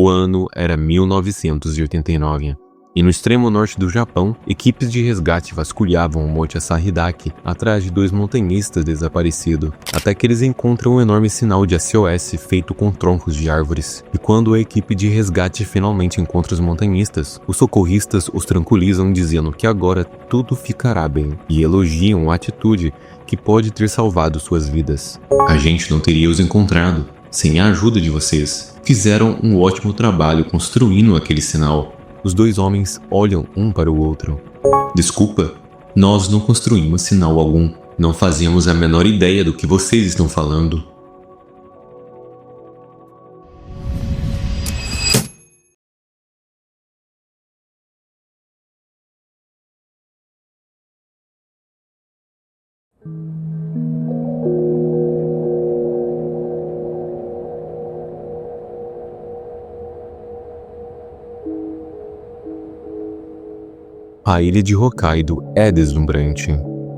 O ano era 1989, e no extremo norte do Japão, equipes de resgate vasculhavam o Monte Asahi-dake atrás de 2 montanhistas desaparecidos, até que eles encontram um enorme sinal de SOS feito com troncos de árvores. E quando a equipe de resgate finalmente encontra os montanhistas, os socorristas os tranquilizam dizendo que agora tudo ficará bem, e elogiam a atitude que pode ter salvado suas vidas. A gente não teria os encontrado sem a ajuda de vocês. Fizeram um ótimo trabalho construindo aquele sinal. Os 2 homens olham um para o outro. Desculpa, nós não construímos sinal algum. Não fazíamos a menor ideia do que vocês estão falando. A ilha de Hokkaido é deslumbrante.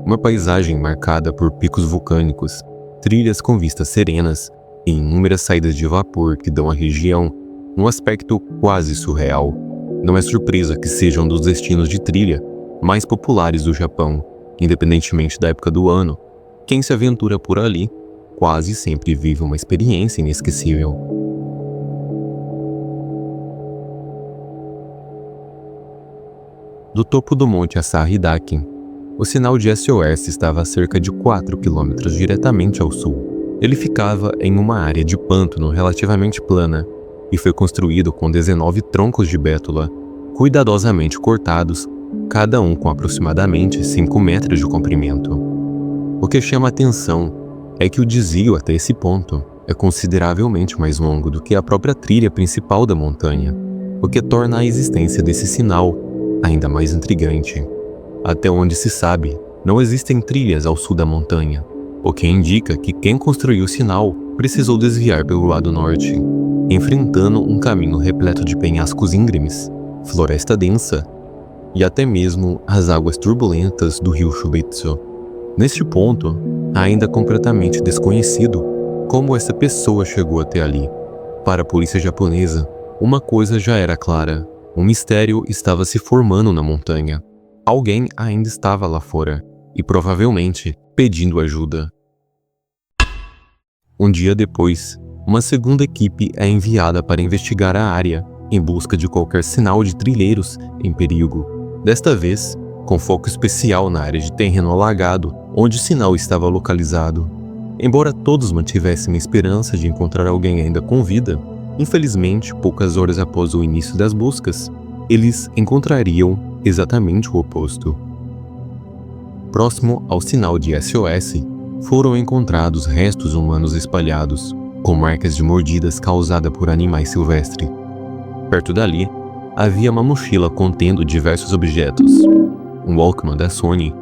Uma paisagem marcada por picos vulcânicos, trilhas com vistas serenas e inúmeras saídas de vapor que dão à região um aspecto quase surreal. Não é surpresa que seja um dos destinos de trilha mais populares do Japão, independentemente da época do ano. Quem se aventura por ali quase sempre vive uma experiência inesquecível. Do topo do Monte Asahi-dake, o sinal de SOS estava a cerca de 4 quilômetros diretamente ao sul. Ele ficava em uma área de pântano relativamente plana e foi construído com 19 troncos de bétula, cuidadosamente cortados, cada um com aproximadamente 5 metros de comprimento. O que chama a atenção é que o desvio até esse ponto é consideravelmente mais longo do que a própria trilha principal da montanha, o que torna a existência desse sinal ainda mais intrigante. Até onde se sabe, não existem trilhas ao sul da montanha, o que indica que quem construiu o sinal precisou desviar pelo lado norte, enfrentando um caminho repleto de penhascos íngremes, floresta densa e até mesmo as águas turbulentas do rio Shubetsu. Neste ponto, ainda completamente desconhecido como essa pessoa chegou até ali. Para a polícia japonesa, uma coisa já era clara: um mistério estava se formando na montanha. Alguém ainda estava lá fora, e provavelmente pedindo ajuda. Um dia depois, uma segunda equipe é enviada para investigar a área, em busca de qualquer sinal de trilheiros em perigo. Desta vez, com foco especial na área de terreno alagado, onde o sinal estava localizado. Embora todos mantivessem a esperança de encontrar alguém ainda com vida, infelizmente, poucas horas após o início das buscas, eles encontrariam exatamente o oposto. Próximo ao sinal de SOS, foram encontrados restos humanos espalhados, com marcas de mordidas causadas por animais silvestres. Perto dali, havia uma mochila contendo diversos objetos: um Walkman da Sony,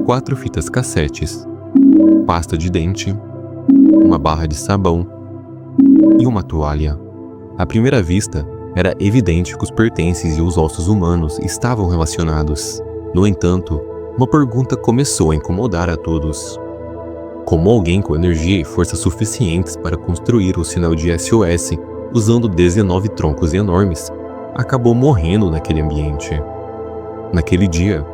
4 fitas cassetes, pasta de dente, uma barra de sabão e uma toalha. À primeira vista, era evidente que os pertences e os ossos humanos estavam relacionados. No entanto, uma pergunta começou a incomodar a todos. Como alguém com energia e força suficientes para construir o sinal de SOS, usando 19 troncos enormes, acabou morrendo naquele ambiente? Naquele dia,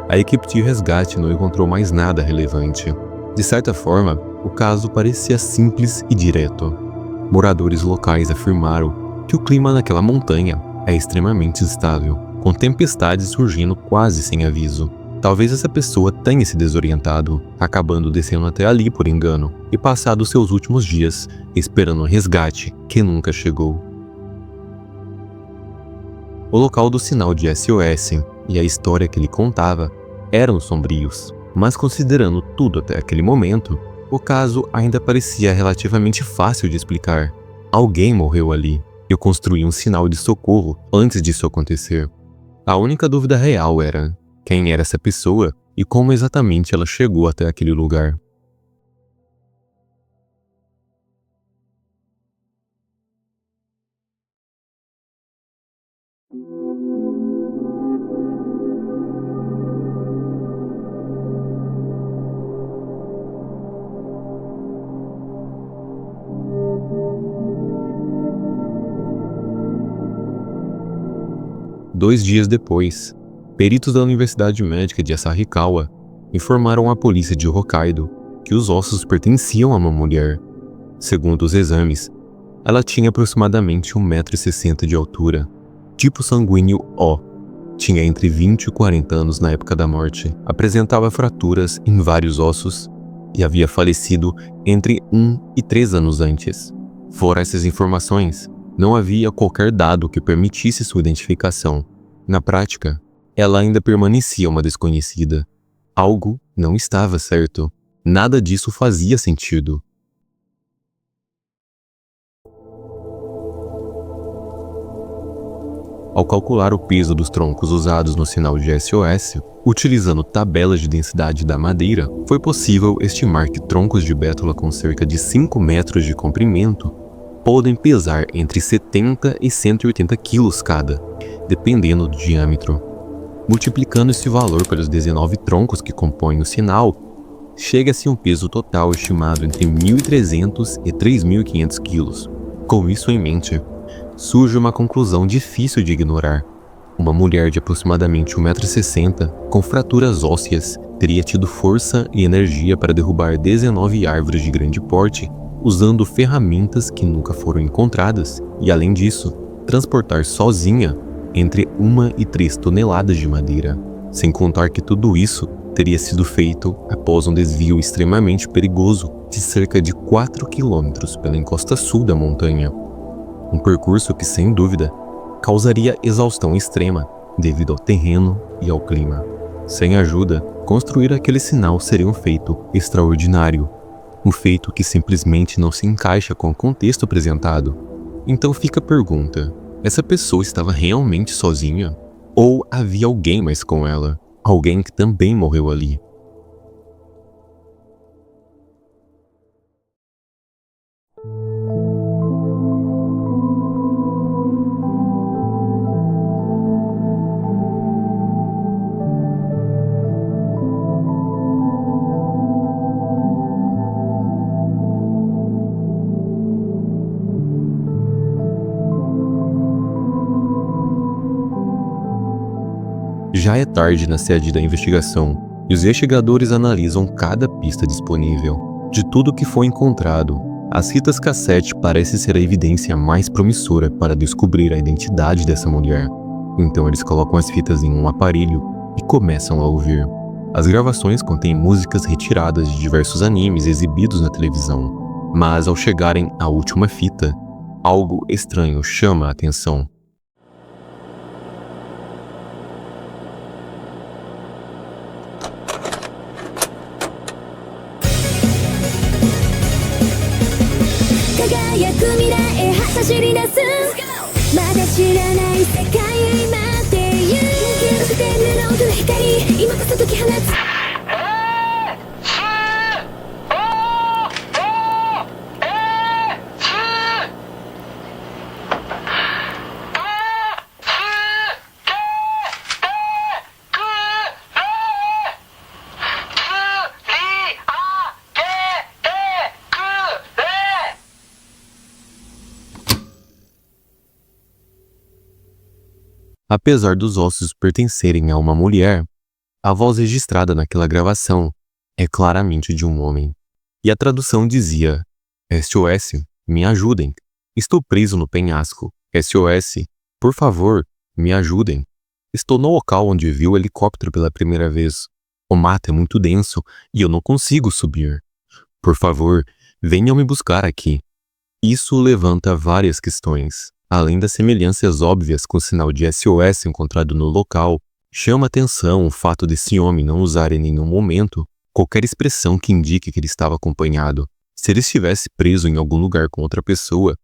a equipe de resgate não encontrou mais nada relevante. De certa forma, o caso parecia simples e direto. Moradores locais afirmaram que o clima naquela montanha é extremamente instável, com tempestades surgindo quase sem aviso. Talvez essa pessoa tenha se desorientado, acabando descendo até ali por engano e passado seus últimos dias esperando um resgate que nunca chegou. O local do sinal de SOS e a história que ele contava eram sombrios, mas considerando tudo até aquele momento, o caso ainda parecia relativamente fácil de explicar. Alguém morreu ali. Eu construí um sinal de socorro antes disso acontecer. A única dúvida real era quem era essa pessoa e como exatamente ela chegou até aquele lugar. 2 dias depois, peritos da Universidade Médica de Asahikawa informaram à polícia de Hokkaido que os ossos pertenciam a uma mulher. Segundo os exames, ela tinha aproximadamente 1,60 m de altura, tipo sanguíneo O. Tinha entre 20 e 40 anos na época da morte, apresentava fraturas em vários ossos e havia falecido entre 1 e 3 anos antes. Fora essas informações, não havia qualquer dado que permitisse sua identificação. Na prática, ela ainda permanecia uma desconhecida. Algo não estava certo. Nada disso fazia sentido. Ao calcular o peso dos troncos usados no sinal de SOS, utilizando tabelas de densidade da madeira, foi possível estimar que troncos de bétula com cerca de 5 metros de comprimento podem pesar entre 70 e 180 quilos cada, dependendo do diâmetro. Multiplicando esse valor pelos 19 troncos que compõem o sinal, chega-se a um peso total estimado entre 1.300 e 3.500 quilos. Com isso em mente, surge uma conclusão difícil de ignorar. Uma mulher de aproximadamente 1,60 m, com fraturas ósseas, teria tido força e energia para derrubar 19 árvores de grande porte, usando ferramentas que nunca foram encontradas e, além disso, transportar sozinha entre 1 e 3 toneladas de madeira. Sem contar que tudo isso teria sido feito após um desvio extremamente perigoso de cerca de 4 quilômetros pela encosta sul da montanha. Um percurso que, sem dúvida, causaria exaustão extrema devido ao terreno e ao clima. Sem ajuda, construir aquele sinal seria um feito extraordinário, um feito que simplesmente não se encaixa com o contexto apresentado. Então fica a pergunta: essa pessoa estava realmente sozinha? Ou havia alguém mais com ela? Alguém que também morreu ali? Já é tarde na sede da investigação e os investigadores analisam cada pista disponível. De tudo que foi encontrado, as fitas cassete parecem ser a evidência mais promissora para descobrir a identidade dessa mulher. Então eles colocam as fitas em um aparelho e começam a ouvir. As gravações contêm músicas retiradas de diversos animes exibidos na televisão, mas ao chegarem à última fita, algo estranho chama a atenção. Apesar dos ossos pertencerem a uma mulher, a voz registrada naquela gravação é claramente de um homem. E a tradução dizia: SOS, me ajudem. Estou preso no penhasco. SOS, por favor, me ajudem. Estou no local onde vi o helicóptero pela primeira vez. O mato é muito denso e eu não consigo subir. Por favor, venham me buscar aqui. Isso levanta várias questões. Além das semelhanças óbvias com o sinal de SOS encontrado no local, chama atenção o fato desse homem não usar em nenhum momento qualquer expressão que indique que ele estava acompanhado. Se ele estivesse preso em algum lugar com outra pessoa,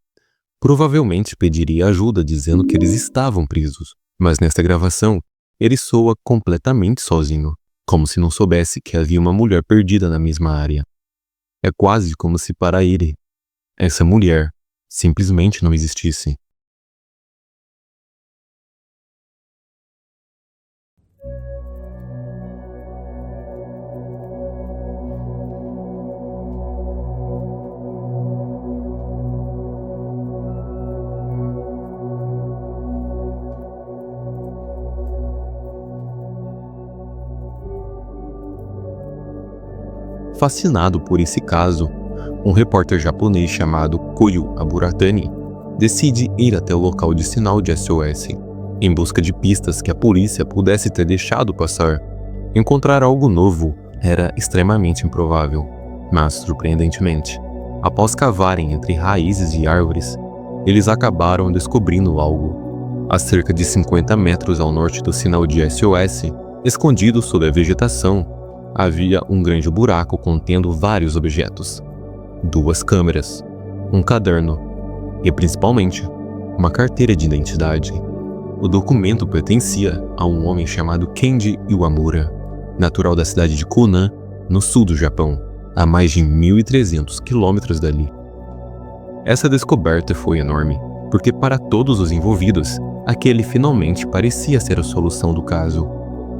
provavelmente pediria ajuda dizendo que eles estavam presos. Mas nesta gravação, ele soa completamente sozinho, como se não soubesse que havia uma mulher perdida na mesma área. É quase como se para ele, essa mulher simplesmente não existisse. fascinado por esse caso, um repórter japonês chamado Koyo Aburatani decide ir até o local de sinal de SOS, em busca de pistas que a polícia pudesse ter deixado passar. Encontrar algo novo era extremamente improvável, mas, surpreendentemente, após cavarem entre raízes de árvores, eles acabaram descobrindo algo. A cerca de 50 metros ao norte do sinal de SOS, escondido sob a vegetação, havia um grande buraco contendo vários objetos. 2 câmeras, um caderno e, principalmente, uma carteira de identidade. O documento pertencia a um homem chamado Kenji Iwamura, natural da cidade de Kunan, no sul do Japão, a mais de 1.300 quilômetros dali. Essa descoberta foi enorme, porque para todos os envolvidos, aquele finalmente parecia ser a solução do caso.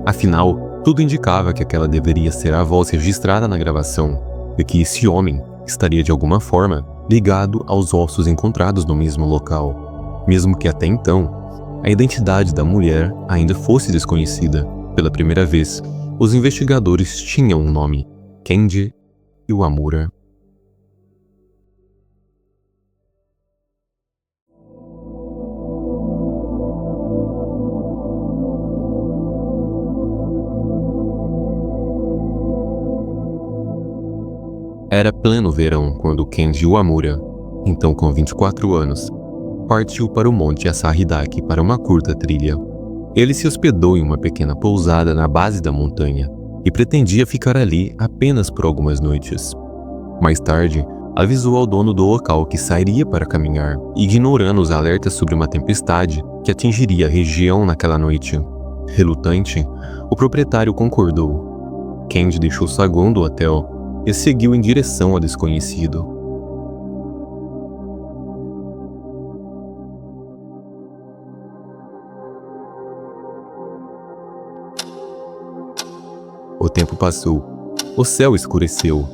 Afinal, tudo indicava que aquela deveria ser a voz registrada na gravação, e que esse homem estaria de alguma forma ligado aos ossos encontrados no mesmo local, mesmo que até então a identidade da mulher ainda fosse desconhecida. Pela primeira vez, os investigadores tinham um nome: Kenji Iwamura. Era pleno verão quando Kenji Iwamura, então com 24 anos, partiu para o Monte Asahidaki para uma curta trilha. Ele se hospedou em uma pequena pousada na base da montanha e pretendia ficar ali apenas por algumas noites. Mais tarde, avisou ao dono do local que sairia para caminhar, ignorando os alertas sobre uma tempestade que atingiria a região naquela noite. Relutante, o proprietário concordou. Kenji deixou o saguão do hotel e seguiu em direção ao desconhecido. O tempo passou. O céu escureceu.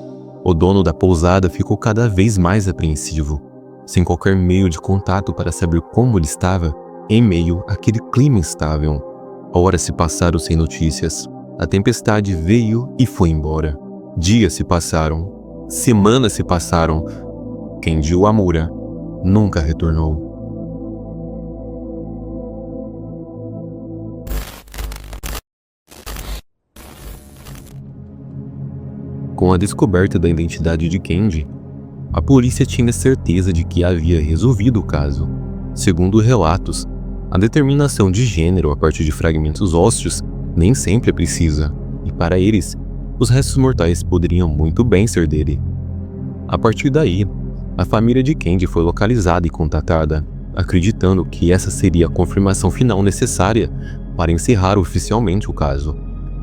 O dono da pousada ficou cada vez mais apreensivo, sem qualquer meio de contato para saber como ele estava em meio àquele clima instável. Horas se passaram sem notícias. A tempestade veio e foi embora. Dias se passaram. Semanas se passaram. Kenji Iwamura nunca retornou. Com a descoberta da identidade de Kenji, a polícia tinha certeza de que havia resolvido o caso. Segundo relatos, a determinação de gênero a partir de fragmentos ósseos nem sempre é precisa, e para eles, os restos mortais poderiam muito bem ser dele. A partir daí, a família de Kenji foi localizada e contatada, acreditando que essa seria a confirmação final necessária para encerrar oficialmente o caso.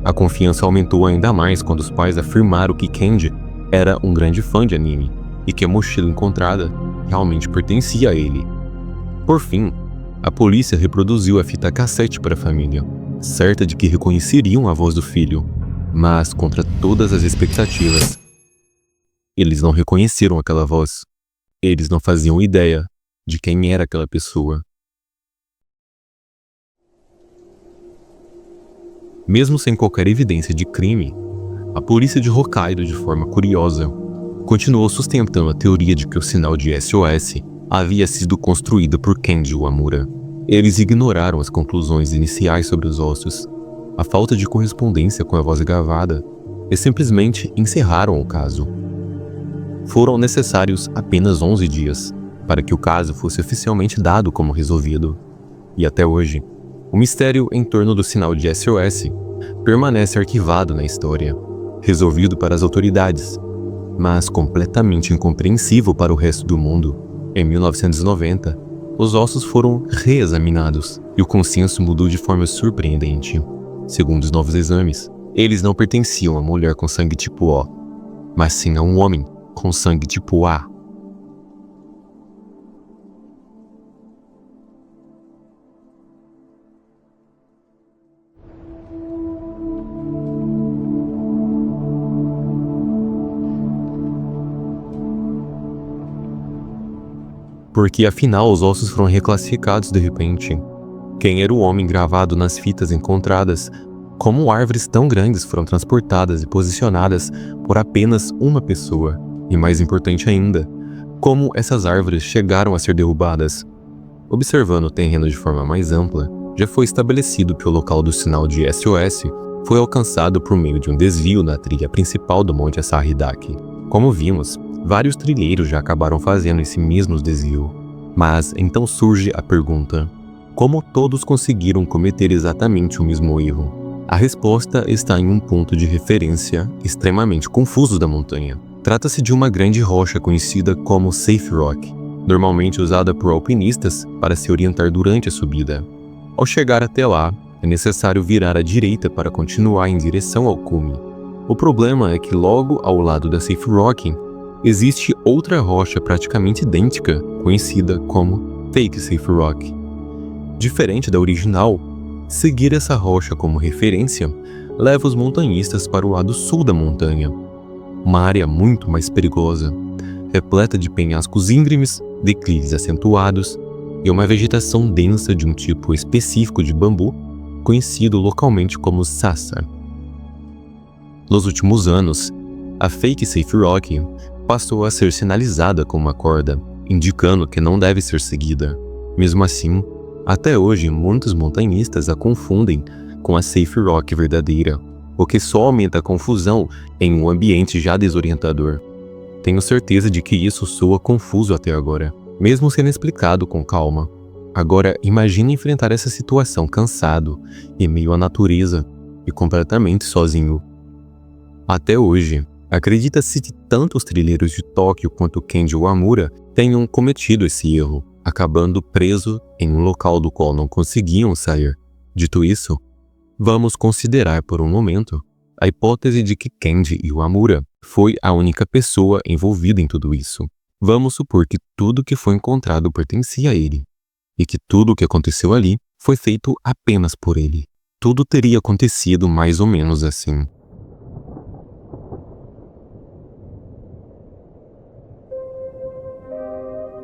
A confiança aumentou ainda mais quando os pais afirmaram que Kenji era um grande fã de anime e que a mochila encontrada realmente pertencia a ele. Por fim, a polícia reproduziu a fita cassete para a família, certa de que reconheceriam a voz do filho, mas contra todas as expectativas. Eles não reconheceram aquela voz. Eles não faziam ideia de quem era aquela pessoa. Mesmo sem qualquer evidência de crime, a polícia de Hokkaido, de forma curiosa, continuou sustentando a teoria de que o sinal de SOS havia sido construído por Kenji Iwamura. Eles ignoraram as conclusões iniciais sobre os ossos, a falta de correspondência com a voz gravada, e simplesmente encerraram o caso. Foram necessários apenas 11 dias para que o caso fosse oficialmente dado como resolvido. E até hoje, o mistério em torno do sinal de SOS permanece arquivado na história, resolvido para as autoridades, mas completamente incompreensível para o resto do mundo. Em 1990, os ossos foram reexaminados e o consenso mudou de forma surpreendente. Segundo os novos exames, eles não pertenciam a mulher com sangue tipo O, mas sim a um homem com sangue tipo A. Porque afinal os ossos foram reclassificados de repente. Quem era o homem gravado nas fitas encontradas Como árvores tão grandes foram transportadas e posicionadas por apenas uma pessoa? E mais importante ainda, como essas árvores chegaram a ser derrubadas? Observando o terreno de forma mais ampla, já foi estabelecido que o local do sinal de SOS foi alcançado por meio de um desvio na trilha principal do Monte Asahidaki. Como vimos, vários trilheiros já acabaram fazendo esse mesmo desvio. Mas então surge a pergunta: como todos conseguiram cometer exatamente o mesmo erro? A resposta está em um ponto de referência extremamente confuso da montanha. Trata-se de uma grande rocha conhecida como Safe Rock, normalmente usada por alpinistas para se orientar durante a subida. Ao chegar até lá, é necessário virar à direita para continuar em direção ao cume. O problema é que logo ao lado da Safe Rock existe outra rocha praticamente idêntica, conhecida como Fake Safe Rock. Diferente da original, seguir essa rocha como referência leva os montanhistas para o lado sul da montanha, uma área muito mais perigosa, repleta de penhascos íngremes, declives acentuados e uma vegetação densa de um tipo específico de bambu, conhecido localmente como sassa. Nos últimos anos, a Fake Safe Rock passou a ser sinalizada com uma corda, indicando que não deve ser seguida. Mesmo assim, até hoje muitos montanhistas a confundem com a Safe Rock verdadeira, o que só aumenta a confusão em um ambiente já desorientador. Tenho certeza de que isso soa confuso até agora, mesmo sendo explicado com calma. Agora, imagine enfrentar essa situação cansado, em meio à natureza e completamente sozinho. Até hoje, acredita-se que tanto os trilheiros de Tóquio quanto Kenji Uemura tenham cometido esse erro, acabando preso em um local do qual não conseguiam sair. Dito isso, vamos considerar por um momento a hipótese de que Kenji Uemura foi a única pessoa envolvida em tudo isso. Vamos supor que tudo que foi encontrado pertencia a ele, e que tudo o que aconteceu ali foi feito apenas por ele. Tudo teria acontecido mais ou menos assim.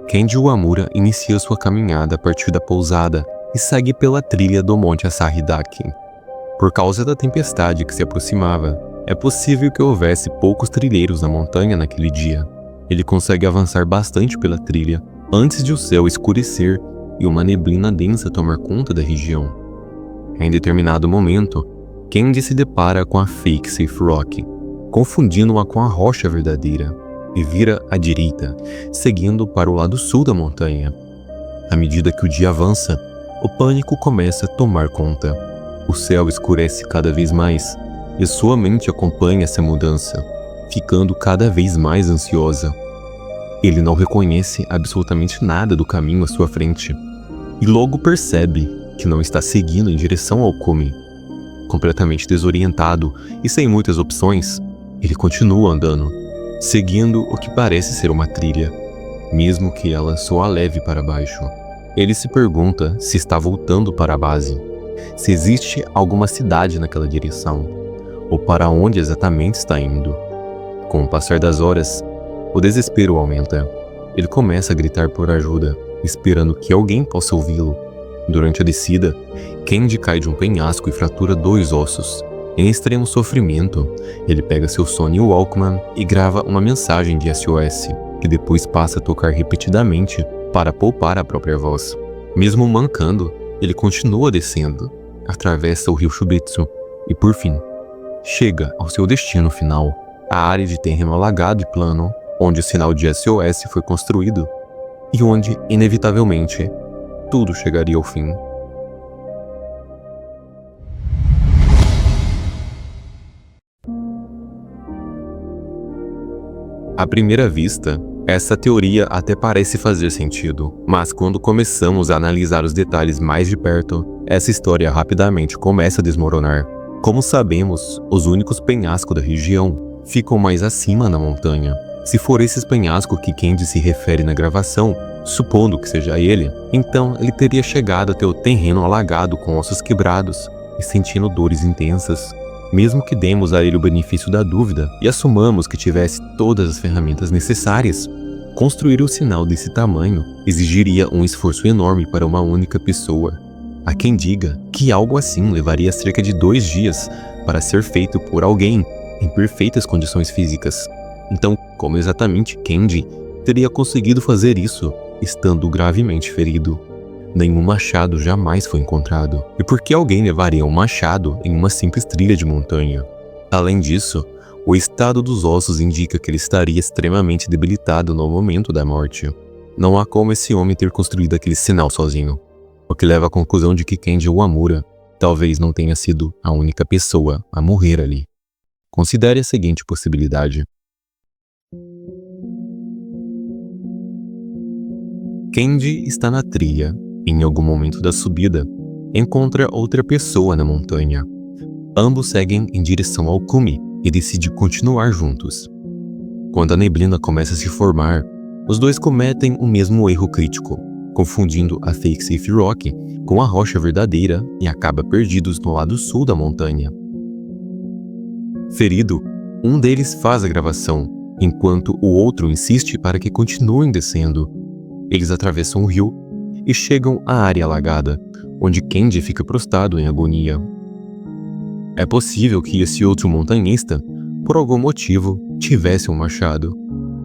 Kenji Uemura inicia sua caminhada a partir da pousada e segue pela trilha do Monte Asahidaki. Por causa da tempestade que se aproximava, é possível que houvesse poucos trilheiros na montanha naquele dia. Ele consegue avançar bastante pela trilha antes de o céu escurecer e uma neblina densa tomar conta da região. Em determinado momento, Kenji se depara com a Fake Safe Rock, confundindo-a com a rocha verdadeira, e vira à direita, seguindo para o lado sul da montanha. À medida que o dia avança, o pânico começa a tomar conta. O céu escurece cada vez mais, e sua mente acompanha essa mudança, ficando cada vez mais ansiosa. Ele não reconhece absolutamente nada do caminho à sua frente, e logo percebe que não está seguindo em direção ao cume. Completamente desorientado e sem muitas opções, ele continua andando, seguindo o que parece ser uma trilha, mesmo que ela só a leve para baixo. Ele se pergunta se está voltando para a base, se existe alguma cidade naquela direção, ou para onde exatamente está indo. Com o passar das horas, o desespero aumenta. Ele começa a gritar por ajuda, esperando que alguém possa ouvi-lo. Durante a descida, Kenji cai de um penhasco e fratura 2 ossos. Em extremo sofrimento, ele pega seu Sony Walkman e grava uma mensagem de SOS, que depois passa a tocar repetidamente para poupar a própria voz. Mesmo mancando, ele continua descendo, atravessa o rio Shubetsu e, por fim, chega ao seu destino final, a área de terreno alagado e plano, onde o sinal de SOS foi construído e onde, inevitavelmente, tudo chegaria ao fim. À primeira vista, essa teoria até parece fazer sentido, mas quando começamos a analisar os detalhes mais de perto, essa história rapidamente começa a desmoronar. Como sabemos, os únicos penhascos da região ficam mais acima na montanha. Se for esses penhascos que Kenji se refere na gravação, supondo que seja ele, então ele teria chegado até o terreno alagado com ossos quebrados e sentindo dores intensas. Mesmo que demos a ele o benefício da dúvida e assumamos que tivesse todas as ferramentas necessárias, construir um sinal desse tamanho exigiria um esforço enorme para uma única pessoa. Há quem diga que algo assim levaria cerca de 2 dias para ser feito por alguém em perfeitas condições físicas. Então, como exatamente Kendi teria conseguido fazer isso estando gravemente ferido? Nenhum machado jamais foi encontrado. E por que alguém levaria um machado em uma simples trilha de montanha? Além disso, o estado dos ossos indica que ele estaria extremamente debilitado no momento da morte. Não há como esse homem ter construído aquele sinal sozinho, o que leva à conclusão de que Kenji Uemura talvez não tenha sido a única pessoa a morrer ali. Considere a seguinte possibilidade. Kenji está na trilha. Em algum momento da subida, encontra outra pessoa na montanha. Ambos seguem em direção ao cume e decidem continuar juntos. Quando a neblina começa a se formar, os dois cometem o mesmo erro crítico, confundindo a Fake Safe Rock com a rocha verdadeira e acabam perdidos no lado sul da montanha. Ferido, um deles faz a gravação, enquanto o outro insiste para que continuem descendo. Eles atravessam o rio e chegam à área alagada, onde Kenji fica prostrado em agonia. É possível que esse outro montanhista, por algum motivo, tivesse um machado,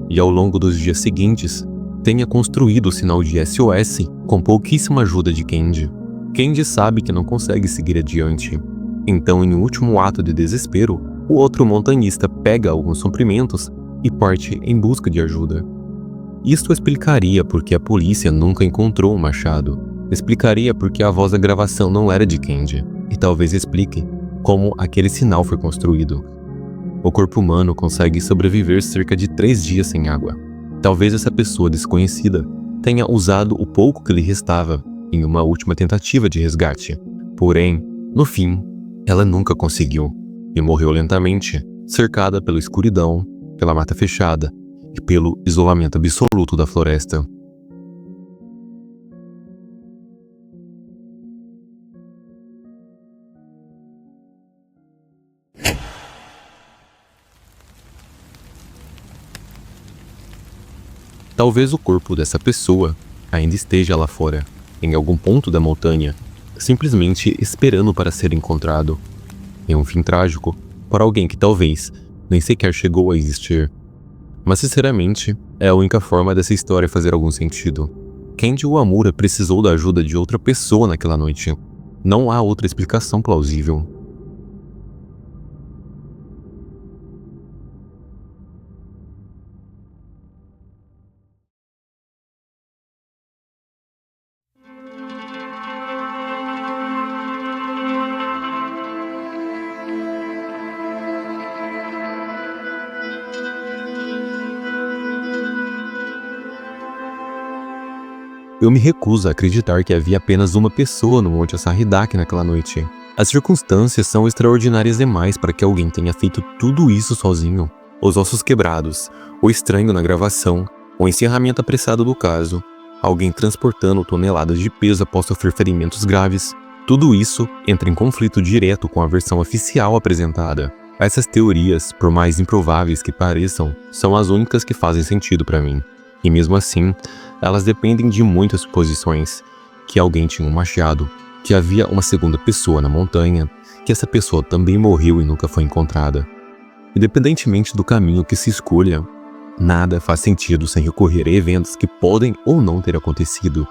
e ao longo dos dias seguintes, tenha construído o sinal de SOS com pouquíssima ajuda de Kenji. Kenji sabe que não consegue seguir adiante, então em um último ato de desespero, o outro montanhista pega alguns suprimentos e parte em busca de ajuda. Isto explicaria porque a polícia nunca encontrou um machado, explicaria porque a voz da gravação não era de Kenji, e talvez explique como aquele sinal foi construído. O corpo humano consegue sobreviver cerca de 3 dias sem água. Talvez essa pessoa desconhecida tenha usado o pouco que lhe restava em uma última tentativa de resgate. Porém, no fim, ela nunca conseguiu e morreu lentamente, cercada pela escuridão, pela mata fechada e pelo isolamento absoluto da floresta. Talvez o corpo dessa pessoa ainda esteja lá fora, em algum ponto da montanha, simplesmente esperando para ser encontrado. É um fim trágico para alguém que talvez nem sequer chegou a existir. Mas sinceramente, é a única forma dessa história fazer algum sentido. Kenji Uemura precisou da ajuda de outra pessoa naquela noite. Não há outra explicação plausível. Eu me recuso a acreditar que havia apenas uma pessoa no Monte Asahidake naquela noite. As circunstâncias são extraordinárias demais para que alguém tenha feito tudo isso sozinho. Os ossos quebrados, o estranho na gravação, o encerramento apressado do caso, alguém transportando toneladas de peso após sofrer ferimentos graves. Tudo isso entra em conflito direto com a versão oficial apresentada. Essas teorias, por mais improváveis que pareçam, são as únicas que fazem sentido para mim. E mesmo assim, elas dependem de muitas suposições, que alguém tinha um machado, que havia uma segunda pessoa na montanha, que essa pessoa também morreu e nunca foi encontrada. Independentemente do caminho que se escolha, nada faz sentido sem recorrer a eventos que podem ou não ter acontecido.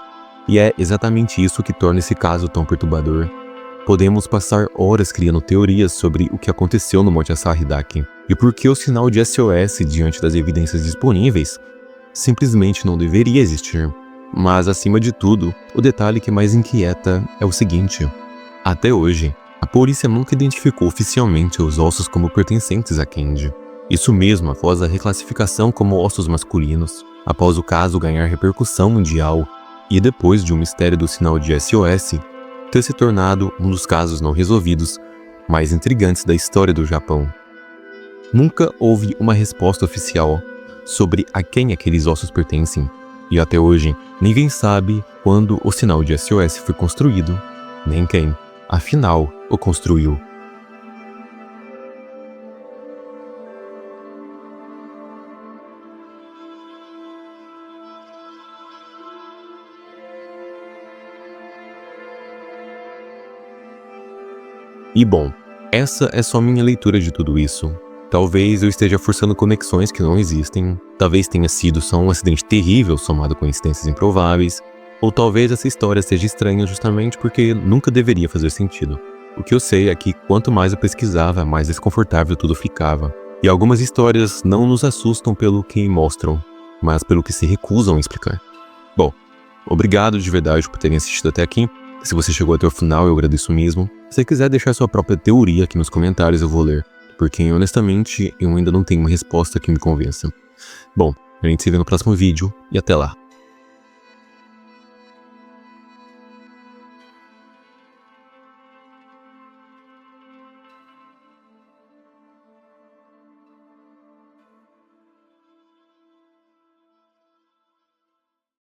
E é exatamente isso que torna esse caso tão perturbador. Podemos passar horas criando teorias sobre o que aconteceu no Monte Asahidake e por que o sinal de SOS diante das evidências disponíveis simplesmente não deveria existir. Mas, acima de tudo, o detalhe que mais inquieta é o seguinte: até hoje, a polícia nunca identificou oficialmente os ossos como pertencentes a Kenji. Isso mesmo após a reclassificação como ossos masculinos, após o caso ganhar repercussão mundial e depois de um mistério do sinal de SOS ter se tornado um dos casos não resolvidos mais intrigantes da história do Japão. Nunca houve uma resposta oficial sobre a quem aqueles ossos pertencem, e até hoje ninguém sabe quando o sinal de SOS foi construído, nem quem, afinal, o construiu. E bom, essa é só minha leitura de tudo isso. Talvez eu esteja forçando conexões que não existem, talvez tenha sido só um acidente terrível somado a coincidências improváveis, ou talvez essa história seja estranha justamente porque nunca deveria fazer sentido. O que eu sei é que quanto mais eu pesquisava, mais desconfortável tudo ficava. E algumas histórias não nos assustam pelo que mostram, mas pelo que se recusam a explicar. Bom, obrigado de verdade por terem assistido até aqui. Se você chegou até o final, eu agradeço mesmo. Se você quiser deixar sua própria teoria aqui nos comentários, eu vou ler, porque honestamente eu ainda não tenho uma resposta que me convença. Bom, a gente se vê no próximo vídeo e até lá.